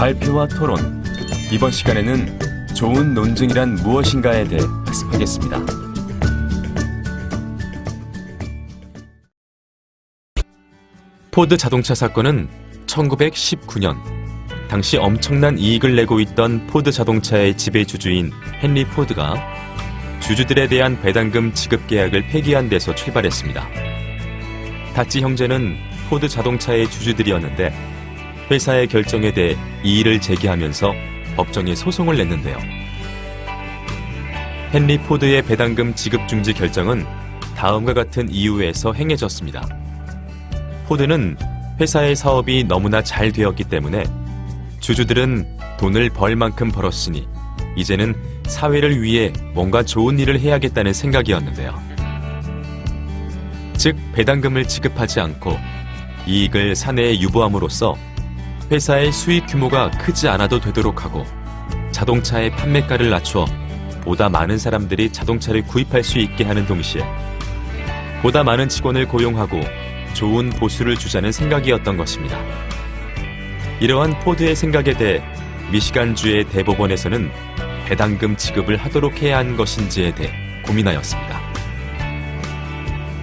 발표와 토론. 이번 시간에는 좋은 논증이란 무엇인가에 대해 학습하겠습니다. 포드 자동차 사건은 1919년 당시 엄청난 이익을 내고 있던 포드 자동차의 지배주주인 헨리 포드가 주주들에 대한 배당금 지급 계약을 폐기한 데서 출발했습니다. 다치 형제는 포드 자동차의 주주들이었는데 회사의 결정에 대해 이의를 제기하면서 법정에 소송을 냈는데요. 헨리 포드의 배당금 지급 중지 결정은 다음과 같은 이유에서 행해졌습니다. 포드는 회사의 사업이 너무나 잘 되었기 때문에 주주들은 돈을 벌 만큼 벌었으니 이제는 사회를 위해 뭔가 좋은 일을 해야겠다는 생각이었는데요. 즉, 배당금을 지급하지 않고 이익을 사내에 유보함으로써 회사의 수익 규모가 크지 않아도 되도록 하고 자동차의 판매가를 낮추어 보다 많은 사람들이 자동차를 구입할 수 있게 하는 동시에 보다 많은 직원을 고용하고 좋은 보수를 주자는 생각이었던 것입니다. 이러한 포드의 생각에 대해 미시간주의 대법원에서는 배당금 지급을 하도록 해야 하는 것인지에 대해 고민하였습니다.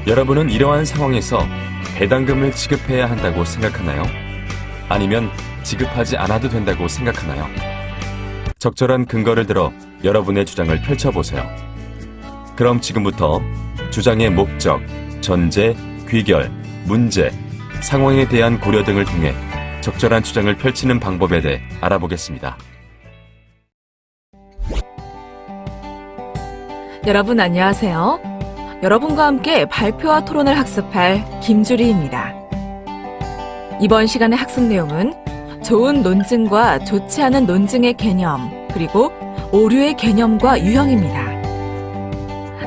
여러분은 이러한 상황에서 배당금을 지급해야 한다고 생각하나요? 아니면 지급하지 않아도 된다고 생각하나요? 적절한 근거를 들어 여러분의 주장을 펼쳐보세요. 그럼 지금부터 주장의 목적, 전제, 귀결, 문제, 상황에 대한 고려 등을 통해 적절한 주장을 펼치는 방법에 대해 알아보겠습니다. 여러분 안녕하세요. 여러분과 함께 발표와 토론을 학습할 김주리입니다. 이번 시간의 학습 내용은 좋은 논증과 좋지 않은 논증의 개념, 그리고 오류의 개념과 유형입니다.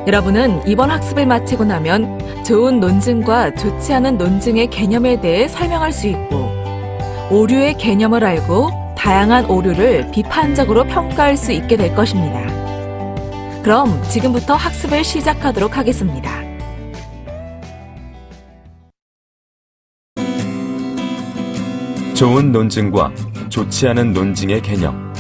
여러분은 이번 학습을 마치고 나면 좋은 논증과 좋지 않은 논증의 개념에 대해 설명할 수 있고, 오류의 개념을 알고 다양한 오류를 비판적으로 평가할 수 있게 될 것입니다. 그럼 지금부터 학습을 시작하도록 하겠습니다. 좋은 논증과 좋지 않은 논증의 개념.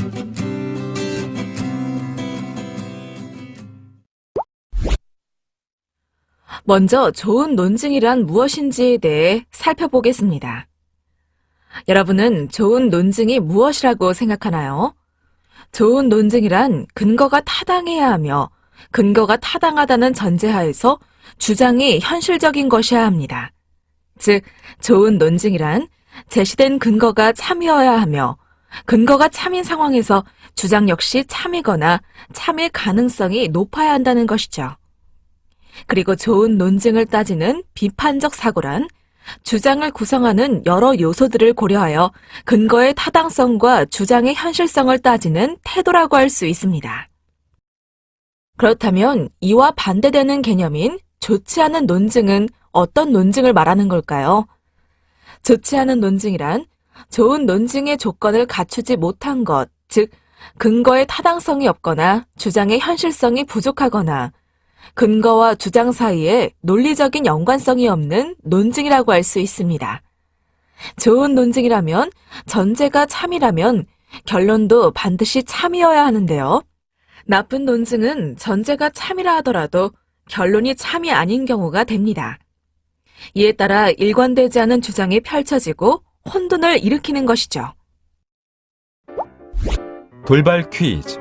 먼저 좋은 논증이란 무엇인지에 대해 살펴보겠습니다. 여러분은 좋은 논증이 무엇이라고 생각하나요? 좋은 논증이란 근거가 타당해야 하며 근거가 타당하다는 전제하에서 주장이 현실적인 것이어야 합니다. 즉, 좋은 논증이란 제시된 근거가 참이어야 하며 근거가 참인 상황에서 주장 역시 참이거나 참일 가능성이 높아야 한다는 것이죠. 그리고 좋은 논증을 따지는 비판적 사고란 주장을 구성하는 여러 요소들을 고려하여 근거의 타당성과 주장의 현실성을 따지는 태도라고 할 수 있습니다. 그렇다면 이와 반대되는 개념인 좋지 않은 논증은 어떤 논증을 말하는 걸까요? 좋지 않은 논증이란 좋은 논증의 조건을 갖추지 못한 것, 즉 근거의 타당성이 없거나 주장의 현실성이 부족하거나 근거와 주장 사이에 논리적인 연관성이 없는 논증이라고 할 수 있습니다. 좋은 논증이라면 전제가 참이라면 결론도 반드시 참이어야 하는데요. 나쁜 논증은 전제가 참이라 하더라도 결론이 참이 아닌 경우가 됩니다. 이에 따라 일관되지 않은 주장이 펼쳐지고 혼돈을 일으키는 것이죠. 돌발 퀴즈.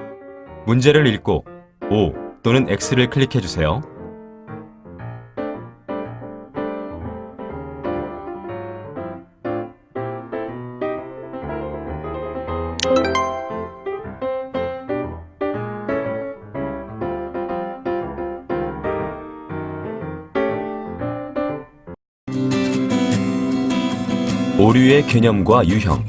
문제를 읽고 O 또는 X를 클릭해주세요. 오류의 개념과 유형.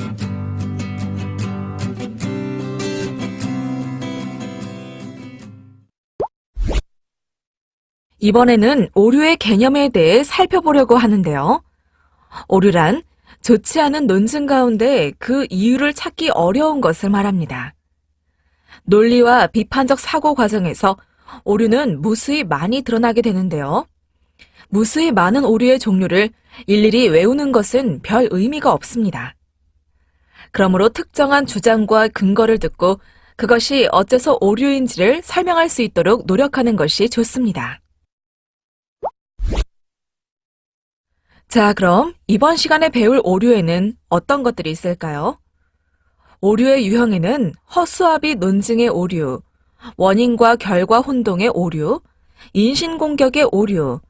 이번에는 오류의 개념에 대해 살펴보려고 하는데요. 오류란 좋지 않은 논증 가운데 그 이유를 찾기 어려운 것을 말합니다. 논리와 비판적 사고 과정에서 오류는 무수히 많이 드러나게 되는데요. 무수히 많은 오류의 종류를 일일이 외우는 것은 별 의미가 없습니다. 그러므로 특정한 주장과 근거를 듣고 그것이 어째서 오류인지를 설명할 수 있도록 노력하는 것이 좋습니다. 자, 그럼 이번 시간에 배울 오류에는 어떤 것들이 있을까요? 오류의 유형에는 허수아비 논증의 오류, 원인과 결과 혼동의 오류, 인신공격의 오류,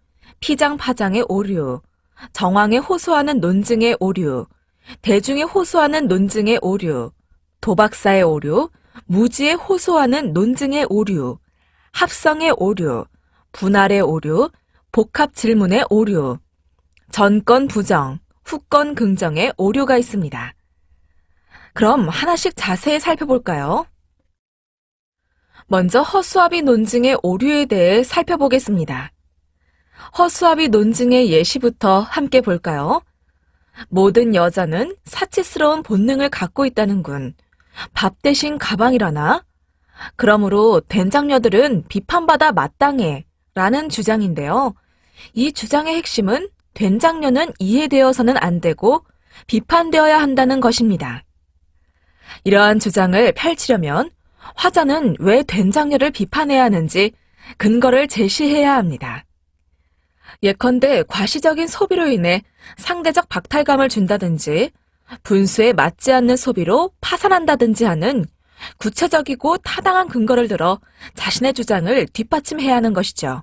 피장파장의 오류, 정황에 호소하는 논증의 오류, 대중에 호소하는 논증의 오류, 도박사의 오류, 무지에 호소하는 논증의 오류, 합성의 오류, 분할의 오류, 복합 질문의 오류, 전건 부정, 후건 긍정의 오류가 있습니다. 그럼 하나씩 자세히 살펴볼까요? 먼저 허수아비 논증의 오류에 대해 살펴보겠습니다. 허수아비 논증의 예시부터 함께 볼까요? 모든 여자는 사치스러운 본능을 갖고 있다는군. 밥 대신 가방이라나? 그러므로 된장녀들은 비판받아 마땅해 라는 주장인데요. 이 주장의 핵심은 된장녀는 이해되어서는 안 되고 비판되어야 한다는 것입니다. 이러한 주장을 펼치려면 화자는 왜 된장녀를 비판해야 하는지 근거를 제시해야 합니다. 예컨대 과시적인 소비로 인해 상대적 박탈감을 준다든지 분수에 맞지 않는 소비로 파산한다든지 하는 구체적이고 타당한 근거를 들어 자신의 주장을 뒷받침해야 하는 것이죠.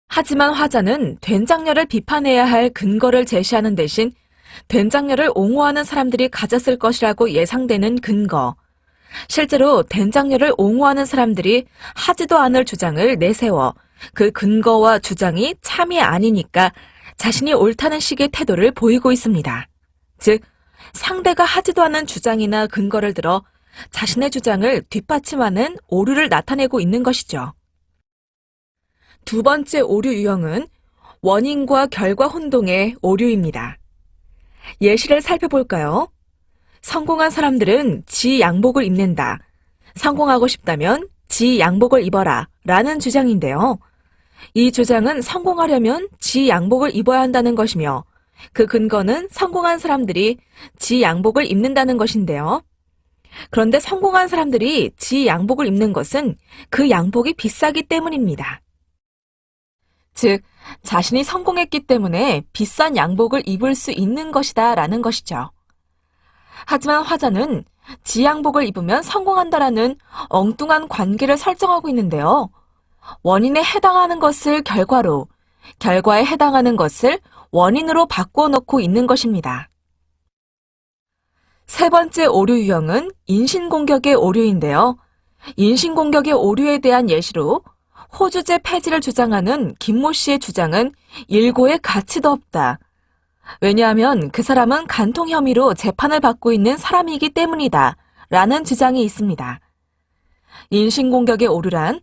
하지만 화자는 된장녀를 비판해야 할 근거를 제시하는 대신 된장녀를 옹호하는 사람들이 가졌을 것이라고 예상되는 근거, 실제로 된장녀를 옹호하는 사람들이 하지도 않을 주장을 내세워 그 근거와 주장이 참이 아니니까 자신이 옳다는 식의 태도를 보이고 있습니다. 즉, 상대가 하지도 않은 주장이나 근거를 들어 자신의 주장을 뒷받침하는 오류를 나타내고 있는 것이죠. 두 번째 오류 유형은 원인과 결과 혼동의 오류입니다. 예시를 살펴볼까요? 성공한 사람들은 지 양복을 입는다. 성공하고 싶다면 지 양복을 입어라 라는 주장인데요. 이 주장은 성공하려면 지 양복을 입어야 한다는 것이며 그 근거는 성공한 사람들이 지 양복을 입는다는 것인데요. 그런데 성공한 사람들이 지 양복을 입는 것은 그 양복이 비싸기 때문입니다. 즉, 자신이 성공했기 때문에 비싼 양복을 입을 수 있는 것이다 라는 것이죠. 하지만 화자는 지 양복을 입으면 성공한다라는 엉뚱한 관계를 설정하고 있는데요. 원인에 해당하는 것을 결과로, 결과에 해당하는 것을 원인으로 바꾸어 놓고 있는 것입니다. 세 번째 오류 유형은 인신공격의 오류인데요. 인신공격의 오류에 대한 예시로 호주제 폐지를 주장하는 김모 씨의 주장은 일고의 가치도 없다. 왜냐하면 그 사람은 간통 혐의로 재판을 받고 있는 사람이기 때문이다. 라는 주장이 있습니다. 인신공격의 오류란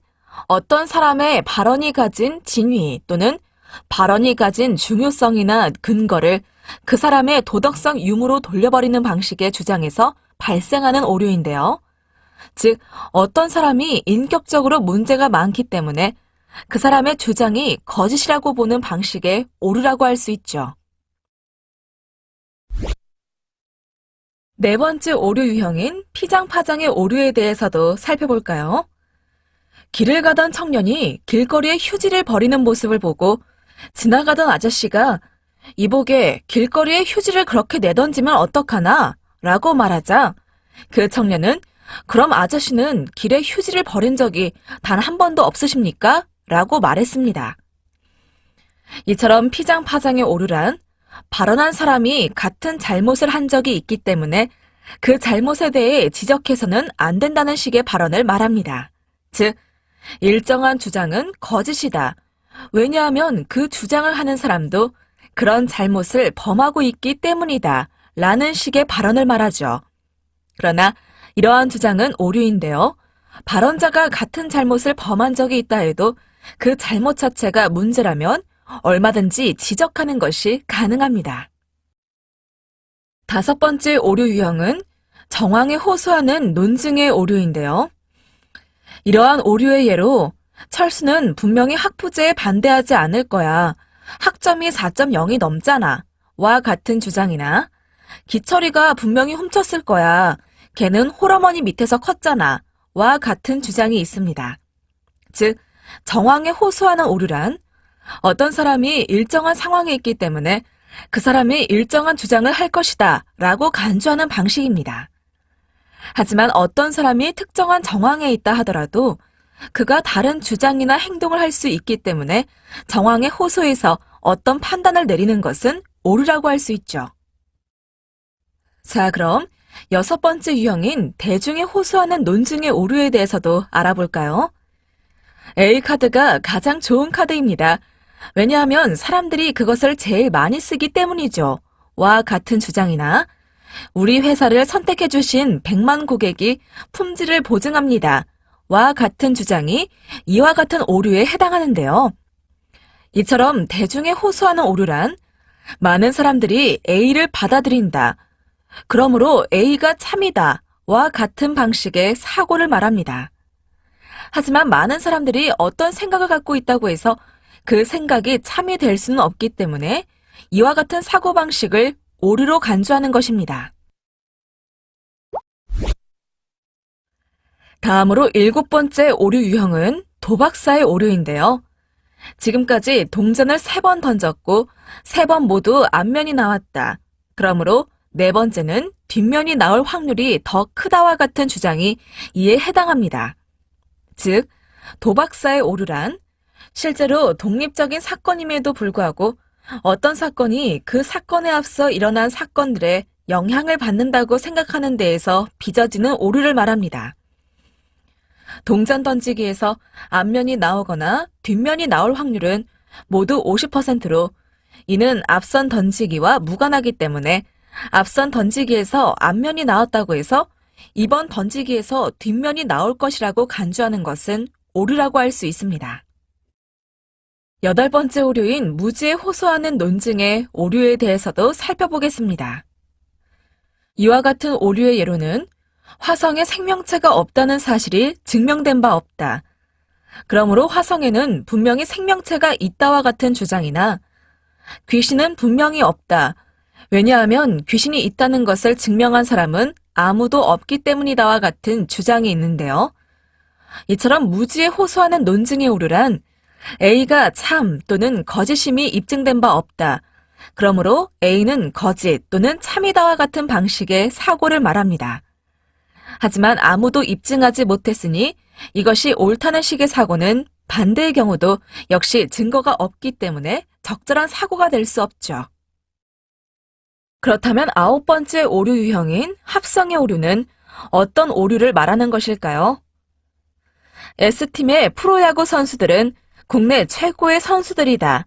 어떤 사람의 발언이 가진 진위 또는 발언이 가진 중요성이나 근거를 그 사람의 도덕성 유무로 돌려버리는 방식의 주장에서 발생하는 오류인데요. 즉, 어떤 사람이 인격적으로 문제가 많기 때문에 그 사람의 주장이 거짓이라고 보는 방식의 오류라고 할 수 있죠. 네 번째 오류 유형인 피장파장의 오류에 대해서도 살펴볼까요? 길을 가던 청년이 길거리에 휴지를 버리는 모습을 보고 지나가던 아저씨가 이보게 길거리에 휴지를 그렇게 내던지면 어떡하나? 라고 말하자 그 청년은 그럼 아저씨는 길에 휴지를 버린 적이 단 한 번도 없으십니까? 라고 말했습니다. 이처럼 피장파장의 오류란 발언한 사람이 같은 잘못을 한 적이 있기 때문에 그 잘못에 대해 지적해서는 안 된다는 식의 발언을 말합니다. 즉, 일정한 주장은 거짓이다. 왜냐하면 그 주장을 하는 사람도 그런 잘못을 범하고 있기 때문이다. 라는 식의 발언을 말하죠. 그러나 이러한 주장은 오류인데요. 발언자가 같은 잘못을 범한 적이 있다 해도 그 잘못 자체가 문제라면 얼마든지 지적하는 것이 가능합니다. 다섯 번째 오류 유형은 정황에 호소하는 논증의 오류인데요. 이러한 오류의 예로 철수는 분명히 학부제에 반대하지 않을 거야. 학점이 4.0이 넘잖아. 와 같은 주장이나 기철이가 분명히 훔쳤을 거야. 걔는 홀어머니 밑에서 컸잖아. 와 같은 주장이 있습니다. 즉, 정황에 호소하는 오류란 어떤 사람이 일정한 상황에 있기 때문에 그 사람이 일정한 주장을 할 것이다 라고 간주하는 방식입니다. 하지만 어떤 사람이 특정한 정황에 있다 하더라도 그가 다른 주장이나 행동을 할 수 있기 때문에 정황에 호소해서 어떤 판단을 내리는 것은 오류라고 할 수 있죠. 자, 그럼 6번째 유형인 대중에 호소하는 논증의 오류에 대해서도 알아볼까요? A카드가 가장 좋은 카드입니다. 왜냐하면 사람들이 그것을 제일 많이 쓰기 때문이죠. 와 같은 주장이나 우리 회사를 선택해 주신 100만 고객이 품질을 보증합니다. 와 같은 주장이 이와 같은 오류에 해당하는데요. 이처럼 대중에 호소하는 오류란 많은 사람들이 A를 받아들인다. 그러므로 A가 참이다. 와 같은 방식의 사고를 말합니다. 하지만 많은 사람들이 어떤 생각을 갖고 있다고 해서 그 생각이 참이 될 수는 없기 때문에 이와 같은 사고방식을 오류로 간주하는 것입니다. 다음으로 7번째 오류 유형은 도박사의 오류인데요. 지금까지 동전을 3번 던졌고 3번 모두 앞면이 나왔다. 그러므로 4번째는 뒷면이 나올 확률이 더 크다와 같은 주장이 이에 해당합니다. 즉, 도박사의 오류란 실제로 독립적인 사건임에도 불구하고 어떤 사건이 그 사건에 앞서 일어난 사건들에 영향을 받는다고 생각하는 데에서 빚어지는 오류를 말합니다. 동전 던지기에서 앞면이 나오거나 뒷면이 나올 확률은 모두 50%로 이는 앞선 던지기와 무관하기 때문에 앞선 던지기에서 앞면이 나왔다고 해서 이번 던지기에서 뒷면이 나올 것이라고 간주하는 것은 오류라고 할 수 있습니다. 8번째 오류인 무지에 호소하는 논증의 오류에 대해서도 살펴보겠습니다. 이와 같은 오류의 예로는 화성에 생명체가 없다는 사실이 증명된 바 없다. 그러므로 화성에는 분명히 생명체가 있다와 같은 주장이나 귀신은 분명히 없다. 왜냐하면 귀신이 있다는 것을 증명한 사람은 아무도 없기 때문이다와 같은 주장이 있는데요. 이처럼 무지에 호소하는 논증의 오류란 A가 참 또는 거짓임이 입증된 바 없다. 그러므로 A는 거짓 또는 참이다와 같은 방식의 사고를 말합니다. 하지만 아무도 입증하지 못했으니 이것이 옳다는 식의 사고는 반대의 경우도 역시 증거가 없기 때문에 적절한 사고가 될 수 없죠. 그렇다면 9번째 오류 유형인 합성의 오류는 어떤 오류를 말하는 것일까요? S팀의 프로야구 선수들은 국내 최고의 선수들이다.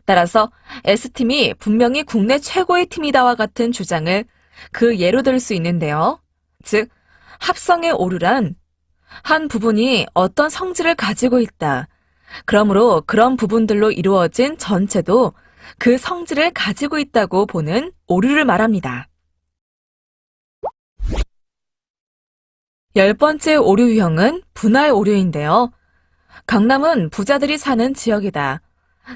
따라서 S팀이 분명히 국내 최고의 팀이다와 같은 주장을 그 예로 들 수 있는데요. 즉, 합성의 오류란 한 부분이 어떤 성질을 가지고 있다. 그러므로 그런 부분들로 이루어진 전체도 그 성질을 가지고 있다고 보는 오류를 말합니다. 10번째 오류 유형은 분할 오류인데요. 강남은 부자들이 사는 지역이다.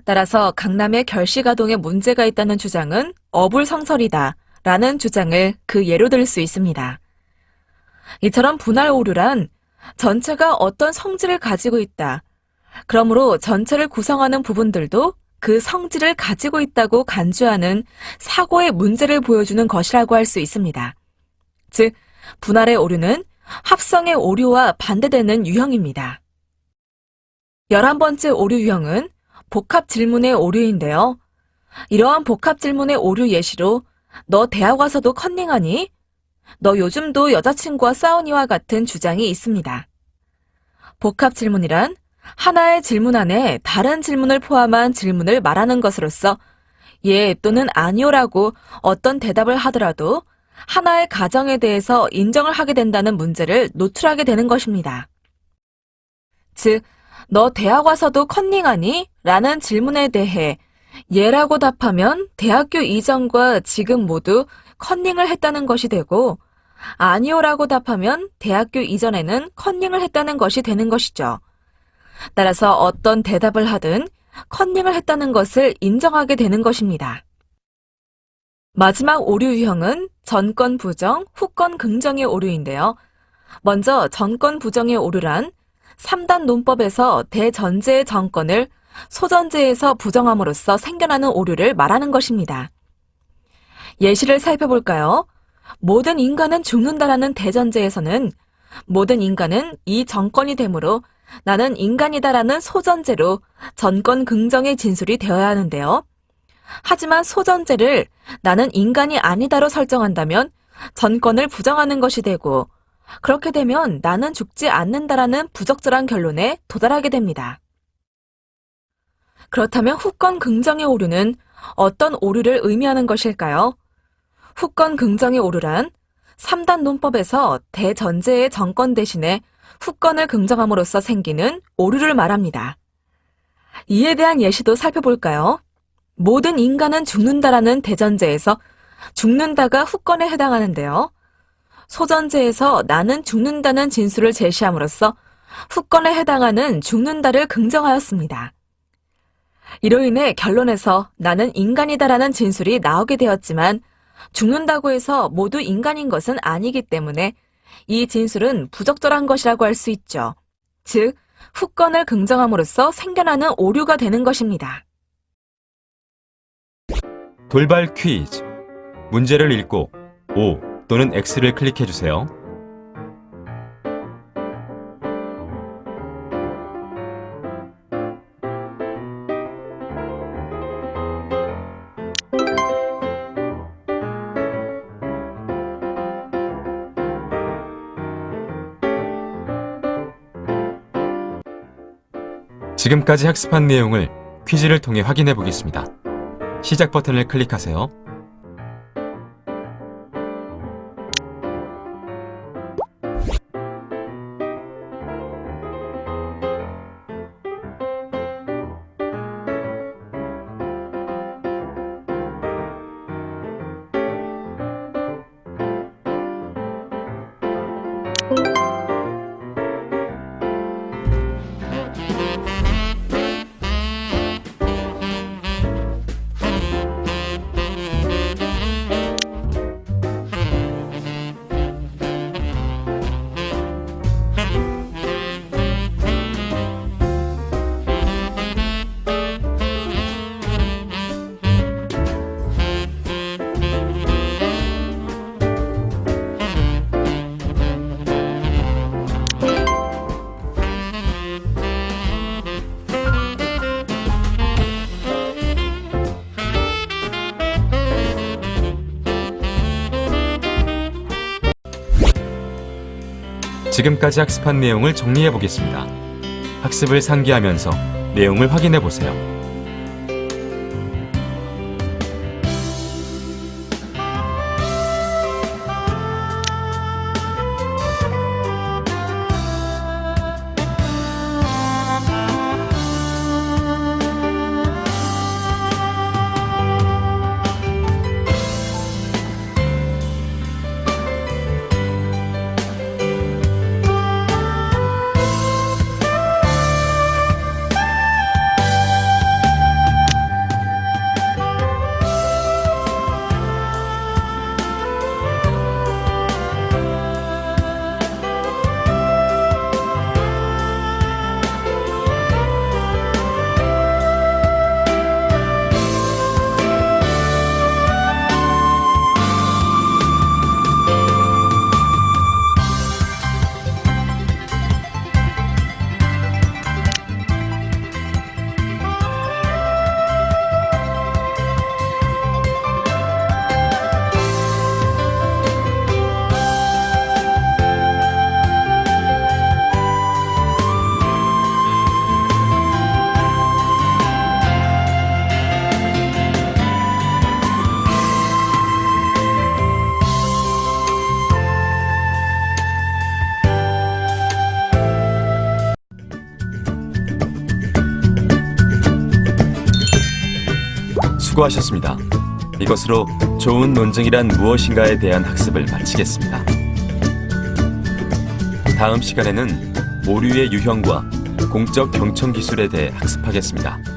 따라서 강남의 결시가동에 문제가 있다는 주장은 어불성설이다. 라는 주장을 그 예로 들 수 있습니다. 이처럼 분할 오류란 전체가 어떤 성질을 가지고 있다. 그러므로 전체를 구성하는 부분들도 그 성질을 가지고 있다고 간주하는 사고의 문제를 보여주는 것이라고 할 수 있습니다. 즉, 분할의 오류는 합성의 오류와 반대되는 유형입니다. 11번째 오류 유형은 복합 질문의 오류인데요. 이러한 복합 질문의 오류 예시로 너 대학 와서도 컨닝하니? 너 요즘도 여자친구와 싸우니와 같은 주장이 있습니다. 복합 질문이란 하나의 질문 안에 다른 질문을 포함한 질문을 말하는 것으로서 예 또는 아니오라고 어떤 대답을 하더라도 하나의 가정에 대해서 인정을 하게 된다는 문제를 노출하게 되는 것입니다. 즉, 너 대학 와서도 컨닝하니? 라는 질문에 대해 예라고 답하면 대학교 이전과 지금 모두 컨닝을 했다는 것이 되고 아니오라고 답하면 대학교 이전에는 컨닝을 했다는 것이 되는 것이죠. 따라서 어떤 대답을 하든 컨닝을 했다는 것을 인정하게 되는 것입니다. 마지막 오류 유형은 전권 부정, 후권 긍정의 오류인데요. 먼저 전권 부정의 오류란 3단 논법에서 대전제의 전권을 소전제에서 부정함으로써 생겨나는 오류를 말하는 것입니다. 예시를 살펴볼까요? 모든 인간은 죽는다라는 대전제에서는 모든 인간은 이 전권이 되므로 나는 인간이다라는 소전제로 전권 긍정의 진술이 되어야 하는데요. 하지만 소전제를 나는 인간이 아니다로 설정한다면 전권을 부정하는 것이 되고, 그렇게 되면 나는 죽지 않는다라는 부적절한 결론에 도달하게 됩니다. 그렇다면 후권 긍정의 오류는 어떤 오류를 의미하는 것일까요? 후권 긍정의 오류란 3단 논법에서 대전제의 전권 대신에 후권을 긍정함으로써 생기는 오류를 말합니다. 이에 대한 예시도 살펴볼까요? 모든 인간은 죽는다라는 대전제에서 죽는다가 후권에 해당하는데요. 소전제에서 나는 죽는다는 진술을 제시함으로써 후권에 해당하는 죽는다를 긍정하였습니다. 이로 인해 결론에서 나는 인간이다라는 진술이 나오게 되었지만 죽는다고 해서 모두 인간인 것은 아니기 때문에 이 진술은 부적절한 것이라고 할 수 있죠. 즉, 후권을 긍정함으로써 생겨나는 오류가 되는 것입니다. 돌발 퀴즈. 문제를 읽고 O 또는 X를 클릭해 주세요. 지금까지 학습한 내용을 퀴즈를 통해 확인해 보겠습니다. 시작 버튼을 클릭하세요. 지금까지 학습한 내용을 정리해 보겠습니다. 학습을 상기하면서 내용을 확인해 보세요. 수고하셨습니다. 이것으로 좋은 논증이란 무엇인가에 대한 학습을 마치겠습니다. 다음 시간에는 오류의 유형과 공적 경청 기술에 대해 학습하겠습니다.